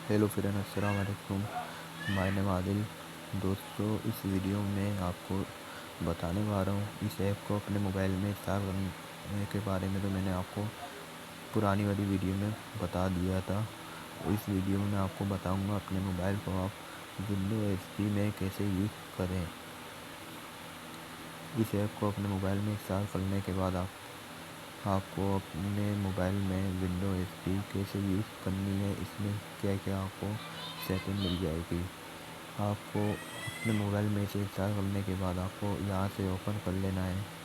Hello friend, अस्सलाम वालेकुम। My name Adil. दोस्तों, इस वीडियो में आपको बताने वाला हूँ इस ऐप को अपने मोबाइल में इंस्टॉल करने के बारे में। तो मैंने आपको पुरानी वाली वीडियो में बता दिया था। इस वीडियो में मैं आपको बताऊँगा अपने मोबाइल को आप विंडो एचपी में कैसे यूज़ करें। इस ऐप को अपने मोबाइल में इंस्टॉल करने के बाद आपको अपने मोबाइल में विंडो एचपी कैसे यूज़ करनी है, इसमें क्या क्या आपको सेटिंग मिल जाएगी। आपको अपने मोबाइल में इसे इंस्टॉल करने के बाद आपको यहाँ से ओपन कर लेना है।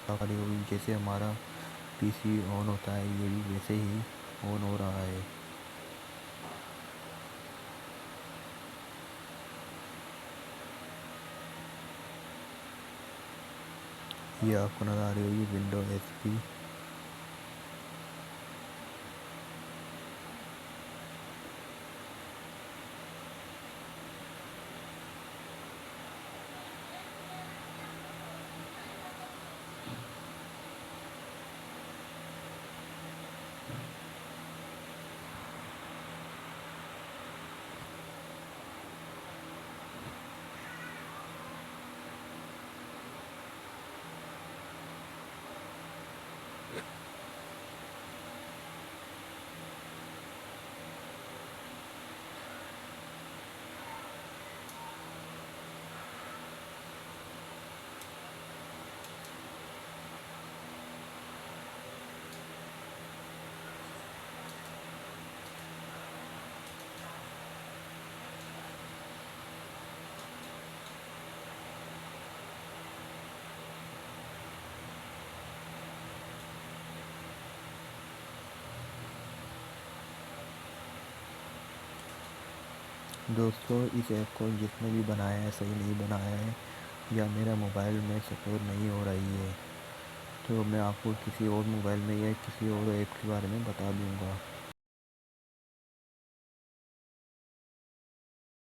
हमारी होगी जैसे हमारा पीसी ऑन होता है, ये भी वैसे ही ऑन हो रहा है। ये आपको नज़र आ रही होगी विंडो एचपी। दोस्तों, इस ऐप को जिसने भी बनाया है सही नहीं बनाया है, या मेरा मोबाइल में सपोर्ट नहीं हो रही है, तो मैं आपको किसी और मोबाइल में या किसी और ऐप के बारे में बता दूंगा।